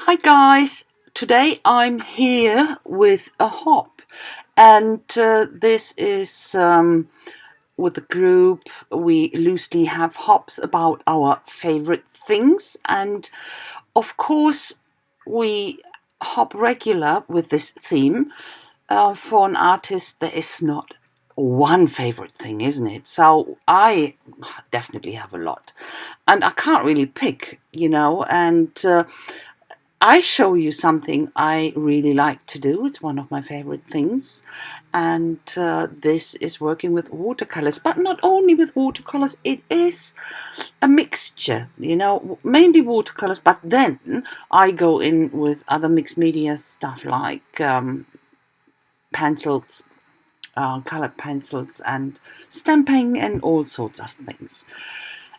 Hi guys, today I'm here with a hop, and this is with a group. We loosely have hops about our favorite things, and of course, we hop regular with this theme. For an artist, there is not one favorite thing, isn't it? So I definitely have a lot, and I can't really pick, and I show you something I really like to do. It's one of my favorite things. And this is working with watercolors, but not only with watercolors, it is a mixture, mainly watercolors, but then I go in with other mixed media stuff like pencils, colored pencils, and stamping, and all sorts of things.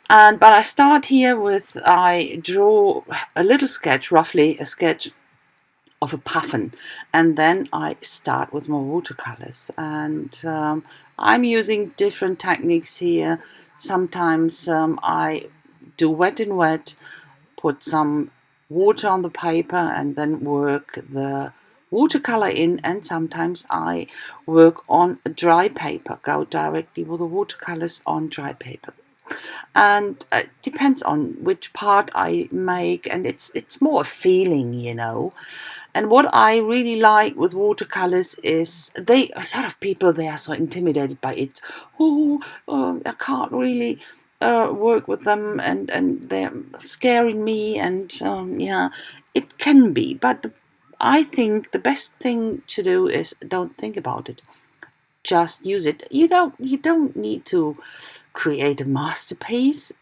But I start here with, I draw a little sketch, roughly a sketch of a puffin, and then I start with my watercolors, and I'm using different techniques here. Sometimes I do wet and wet, put some water on the paper and then work the watercolor in, and sometimes I work on a dry paper, go directly with the watercolors on dry paper. And it depends on which part I make, and it's more a feeling, And what I really like with watercolors is a lot of people, they are so intimidated by it. I can't really work with them, and they're scaring me, and yeah, it can be. But I think the best thing to do is don't think about it. Just use it. You don't need to create a masterpiece.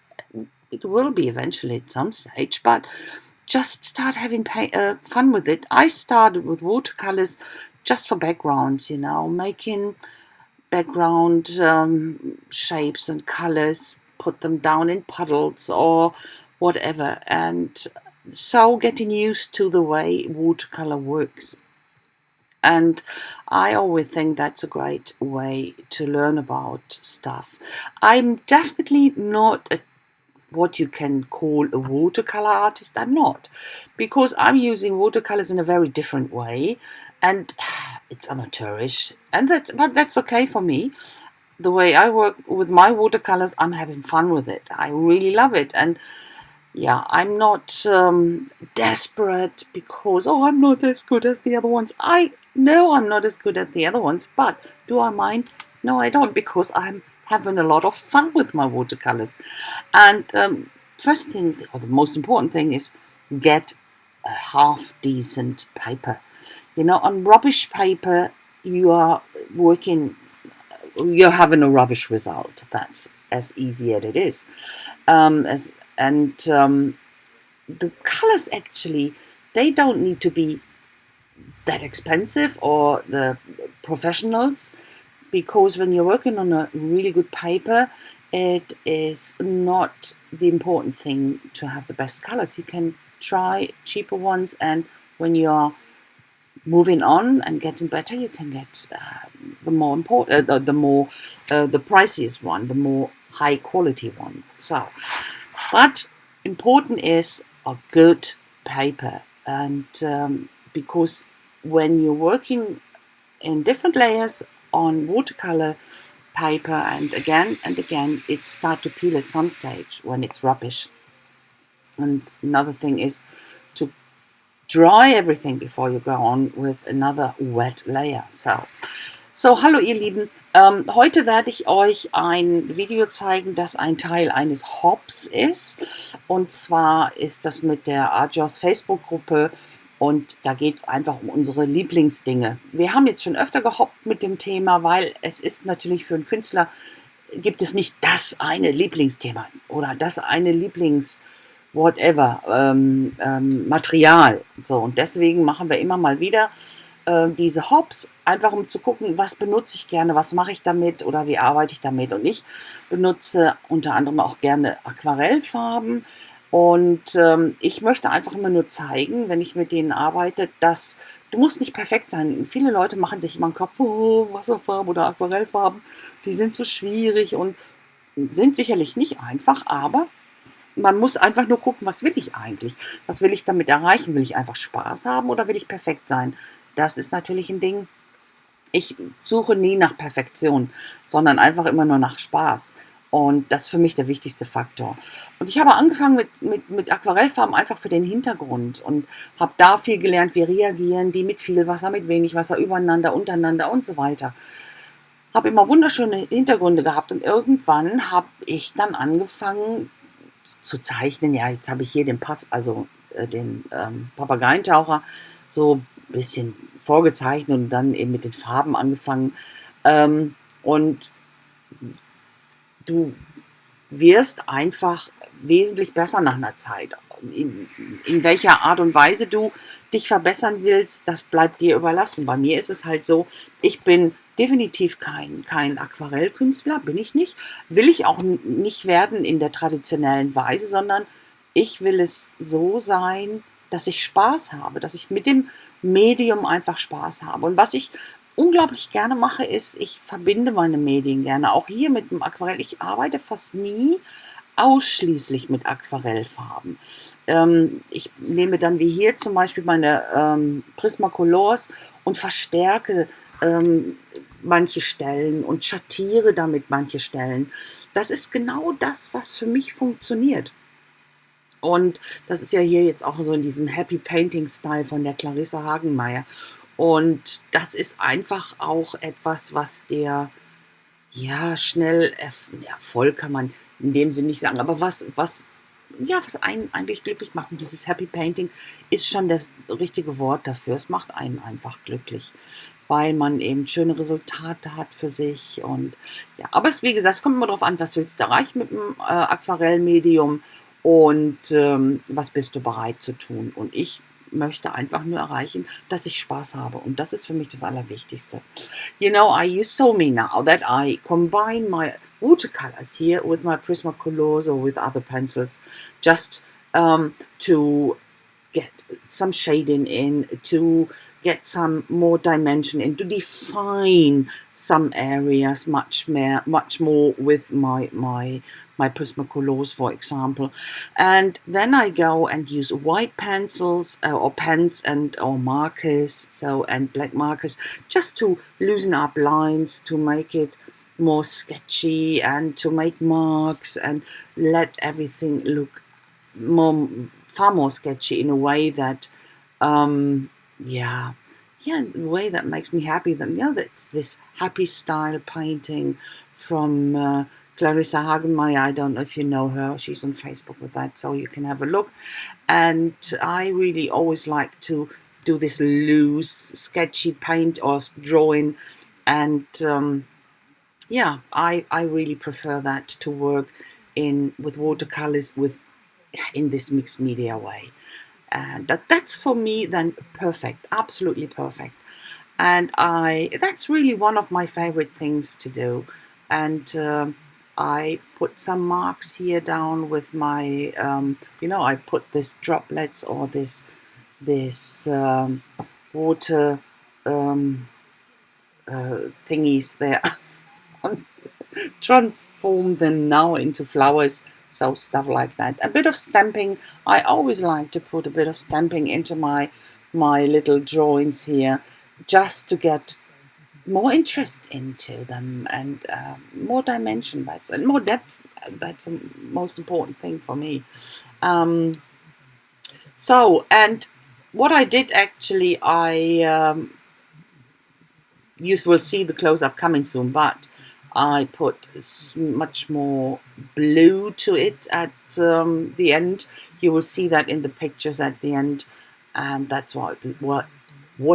It will be eventually at some stage, but just start having fun with it. I started with watercolors just for backgrounds, making background shapes and colors, put them down in puddles or whatever, and so getting used to the way watercolor works. And I always think that's a great way to learn about stuff. I'm definitely not what you can call a watercolor artist. I'm not, because I'm using watercolors in a very different way, and it's amateurish, and that's okay for me. The way I work with my watercolors, I'm having fun with it. I really love it, and yeah, I'm not desperate because, I'm not as good as the other ones. I know I'm not as good as the other ones, but do I mind? No, I don't, because I'm having a lot of fun with my watercolors. And first thing, or the most important thing, is get a half decent paper. On rubbish paper, you are working, you're having a rubbish result. That's as easy as it is. As and The colors, actually, they don't need to be that expensive, or the professionals, because when you're working on a really good paper, it is not the important thing to have the best colors. You can try cheaper ones, and when you're moving on and getting better, you can get the more important, the priciest one, the more high quality ones. But important is a good paper, and because when you're working in different layers on watercolor paper, and again, it starts to peel at some stage when it's rubbish. And another thing is to dry everything before you go on with another wet layer. So hallo ihr Lieben, heute werde ich euch ein Video zeigen, das ein Teil eines Hops ist. Und zwar ist das mit der Ajos Facebook-Gruppe, und da geht es einfach um unsere Lieblingsdinge. Wir haben jetzt schon öfter gehoppt mit dem Thema, weil es ist natürlich für einen Künstler, gibt es nicht das eine Lieblingsthema oder das eine whatever, Material. So, und deswegen machen wir immer mal wieder diese Hops, einfach um zu gucken, was benutze ich gerne, was mache ich damit oder wie arbeite ich damit. Und ich benutze unter anderem auch gerne Aquarellfarben, und ich möchte einfach immer nur zeigen, wenn ich mit denen arbeite, dass du musst nicht perfekt sein. Viele Leute machen sich immer einen Kopf, Wasserfarben oder Aquarellfarben, die sind so schwierig und sind sicherlich nicht einfach, aber man muss einfach nur gucken, was will ich eigentlich? Was will ich damit erreichen? Will ich einfach Spaß haben oder will ich perfekt sein? Das ist natürlich ein Ding. Ich suche nie nach Perfektion, sondern einfach immer nur nach Spaß. Und das ist für mich der wichtigste Faktor. Und ich habe angefangen mit Aquarellfarben einfach für den Hintergrund und habe da viel gelernt, wie reagieren die mit viel Wasser, mit wenig Wasser, übereinander, untereinander und so weiter. Habe immer wunderschöne Hintergründe gehabt und irgendwann habe ich dann angefangen zu zeichnen. Ja, jetzt habe ich hier den den Papageientaucher so ein bisschen vorgezeichnet und dann eben mit den Farben angefangen. Und du wirst einfach wesentlich besser nach einer Zeit. In welcher Art und Weise du dich verbessern willst, das bleibt dir überlassen. Bei mir ist es halt so, ich bin definitiv kein Aquarellkünstler, bin ich nicht. Will ich auch nicht werden in der traditionellen Weise, sondern ich will es so sein, dass ich Spaß habe, dass ich mit dem Medium einfach Spaß habe. Und was ich unglaublich gerne mache, ist, ich verbinde meine Medien gerne. Auch hier mit dem Aquarell. Ich arbeite fast nie ausschließlich mit Aquarellfarben. Ich nehme dann wie hier zum Beispiel meine Prisma Colors und verstärke manche Stellen und schattiere damit manche Stellen. Das ist genau das, was für mich funktioniert. Und das ist ja hier jetzt auch so in diesem Happy Painting Style von der Clarissa Hagenmeier. Und das ist einfach auch etwas, was der, ja, schnell, Erfolg kann man in dem Sinne nicht sagen, aber was einen eigentlich glücklich macht. Und dieses Happy Painting ist schon das richtige Wort dafür. Es macht einen einfach glücklich, weil man eben schöne Resultate hat für sich. Und ja, aber wie gesagt, es kommt immer darauf an, was willst du erreichen mit dem Aquarellmedium und was bist du bereit zu tun. Und ich möchte einfach nur erreichen, dass ich Spaß habe. Und das ist für mich das Allerwichtigste. You know, you saw me now that I combine my watercolors here with my Prisma colors or with other pencils just to get some shading in, to get some more dimension in, to define some areas much more with my Prismacolors, for example. And then I go and use white pencils or pens and or markers, and black markers, just to loosen up lines, to make it more sketchy and to make marks and let everything look far more sketchy in a way that the way that makes me happy. That that's this happy style painting from Clarissa Hagenmeier. I don't know if you know her. She's on Facebook with that, so you can have a look. And I really always like to do this loose, sketchy paint or drawing, and I really prefer that to work with watercolors in this mixed media way. And that's for me then perfect, absolutely perfect. And that's really one of my favorite things to do. And I put some marks here down with my, I put this droplets or this water thingies there. Transform them now into flowers, so stuff like that. A bit of stamping. I always like to put a bit of stamping into my little drawings here, just to get more interest into them and more dimension. And more depth. That's the most important thing for me. And what I did actually, you will see the close-up coming soon, but I put much more blue to it at the end. You will see that in the pictures at the end, and that's what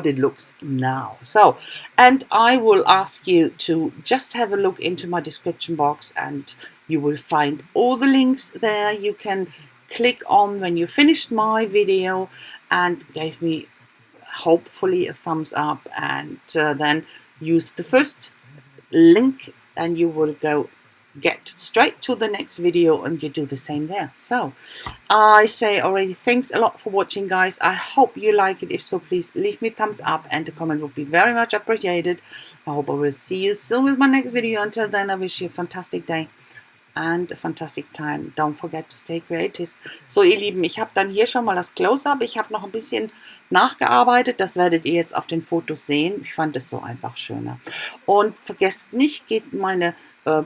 it looks now. So, and I will ask you to just have a look into my description box, and you will find all the links there. You can click on when you finished my video and gave me hopefully a thumbs up, and then use the first link and you will get straight to the next video, and you do the same there. So I say already thanks a lot for watching, guys. I hope you like it. If so, please leave me a thumbs up, and a comment would be very much appreciated. I hope I will see you soon with my next video. Until then, I wish you a fantastic day. and a fantastic time. Don't forget to stay creative. So, ihr Lieben, ich habe dann hier schon mal das Close-Up. Ich habe noch ein bisschen nachgearbeitet. Das werdet ihr jetzt auf den Fotos sehen. Ich fand es so einfach schöner. Und vergesst nicht, geht in meine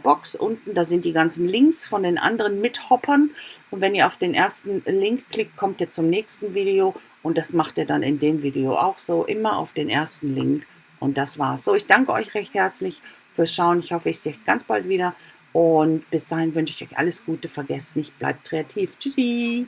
Box unten, da sind die ganzen Links von den anderen Mithoppern. Und wenn ihr auf den ersten Link klickt, kommt ihr zum nächsten Video. Und das macht ihr dann in dem Video auch so. Immer auf den ersten Link. Und das war's. So, ich danke euch recht herzlich fürs Schauen. Ich hoffe, ich sehe euch ganz bald wieder. Und bis dahin wünsche ich euch alles Gute. Vergesst nicht, bleibt kreativ. Tschüssi!